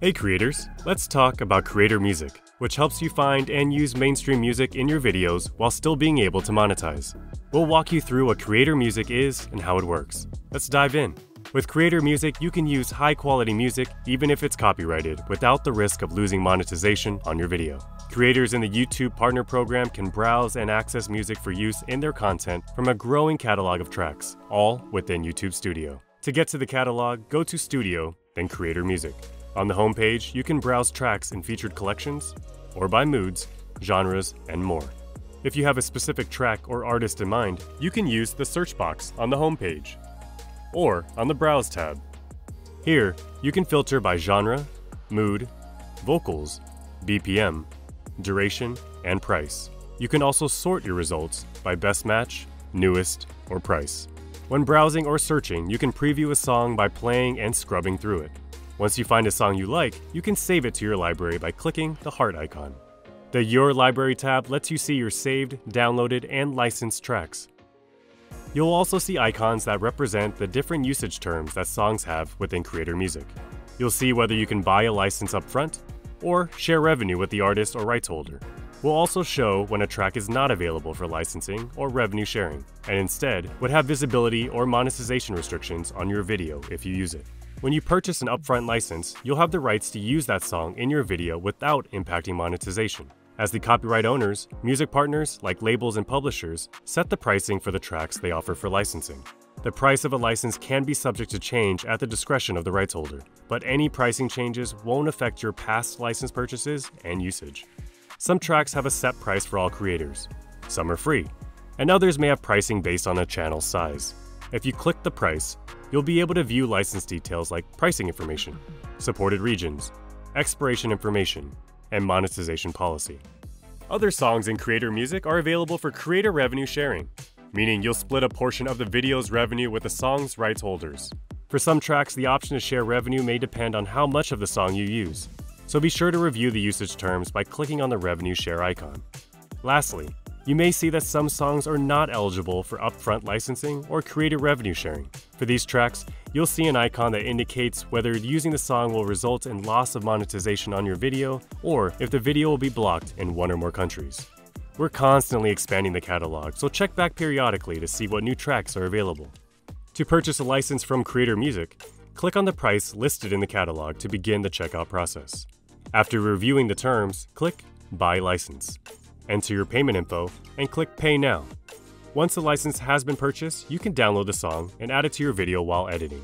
Hey creators, let's talk about Creator Music, which helps you find and use mainstream music in your videos while still being able to monetize. We'll walk you through what Creator Music is and how it works. Let's dive in. With Creator Music, you can use high-quality music even if it's copyrighted without the risk of losing monetization on your video. Creators in the YouTube Partner Program can browse and access music for use in their content from a growing catalog of tracks, all within YouTube Studio. To get to the catalog, go to Studio, then Creator Music. On the homepage, you can browse tracks in featured collections, or by moods, genres, and more. If you have a specific track or artist in mind, you can use the search box on the homepage, or on the Browse tab. Here, you can filter by genre, mood, vocals, BPM, duration, and price. You can also sort your results by best match, newest, or price. When browsing or searching, you can preview a song by playing and scrubbing through it. Once you find a song you like, you can save it to your library by clicking the heart icon. The Your Library tab lets you see your saved, downloaded, and licensed tracks. You'll also see icons that represent the different usage terms that songs have within Creator Music. You'll see whether you can buy a license up front or share revenue with the artist or rights holder. We'll also show when a track is not available for licensing or revenue sharing, and instead would have visibility or monetization restrictions on your video if you use it. When you purchase an upfront license, you'll have the rights to use that song in your video without impacting monetization. As the copyright owners, music partners, like labels and publishers, set the pricing for the tracks they offer for licensing. The price of a license can be subject to change at the discretion of the rights holder, but any pricing changes won't affect your past license purchases and usage. Some tracks have a set price for all creators. Some are free, and others may have pricing based on a channel's size. If you click the price, you'll be able to view license details like pricing information, supported regions, expiration information, and monetization policy. Other songs in Creator Music are available for creator revenue sharing, meaning you'll split a portion of the video's revenue with the song's rights holders. For some tracks, the option to share revenue may depend on how much of the song you use, so be sure to review the usage terms by clicking on the revenue share icon. Lastly, you may see that some songs are not eligible for upfront licensing or creator revenue sharing. For these tracks, you'll see an icon that indicates whether using the song will result in loss of monetization on your video or if the video will be blocked in one or more countries. We're constantly expanding the catalog, so check back periodically to see what new tracks are available. To purchase a license from Creator Music, click on the price listed in the catalog to begin the checkout process. After reviewing the terms, click Buy License. Enter your payment info and click Pay Now. Once the license has been purchased, you can download the song and add it to your video while editing.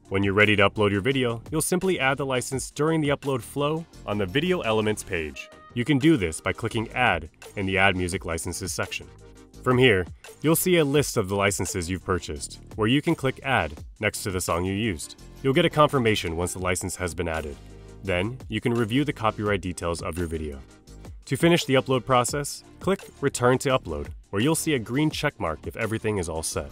When you're ready to upload your video, you'll simply add the license during the upload flow on the Video Elements page. You can do this by clicking Add in the Add Music Licenses section. From here, you'll see a list of the licenses you've purchased, where you can click Add next to the song you used. You'll get a confirmation once the license has been added. Then, you can review the copyright details of your video. To finish the upload process, click Return to Upload, where you'll see a green check mark if everything is all set.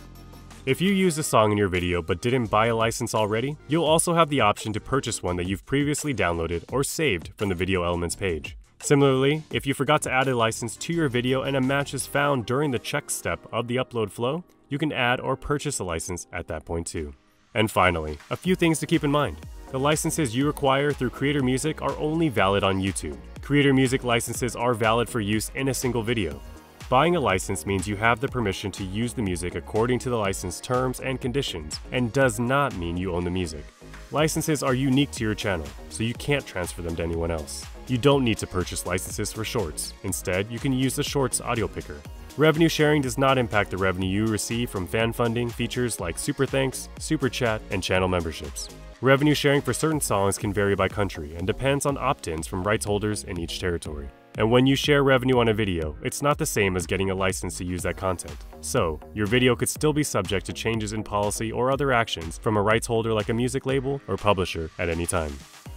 If you used a song in your video but didn't buy a license already, you'll also have the option to purchase one that you've previously downloaded or saved from the Video Elements page. Similarly, if you forgot to add a license to your video and a match is found during the check step of the upload flow, you can add or purchase a license at that point too. And finally, a few things to keep in mind. The licenses you require through Creator Music are only valid on YouTube. Creator Music licenses are valid for use in a single video. Buying a license means you have the permission to use the music according to the license terms and conditions, and does not mean you own the music. Licenses are unique to your channel, so you can't transfer them to anyone else. You don't need to purchase licenses for Shorts. Instead, you can use the Shorts audio picker. Revenue sharing does not impact the revenue you receive from fan funding features like Super Thanks, Super Chat, and channel memberships. Revenue sharing for certain songs can vary by country and depends on opt-ins from rights holders in each territory. And when you share revenue on a video, it's not the same as getting a license to use that content. So, your video could still be subject to changes in policy or other actions from a rights holder like a music label or publisher at any time.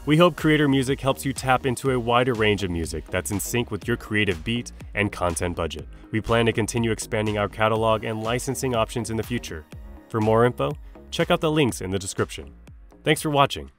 We hope Creator Music helps you tap into a wider range of music that's in sync with your creative beat and content budget. We plan to continue expanding our catalog and licensing options in the future. For more info, check out the links in the description. Thanks for watching.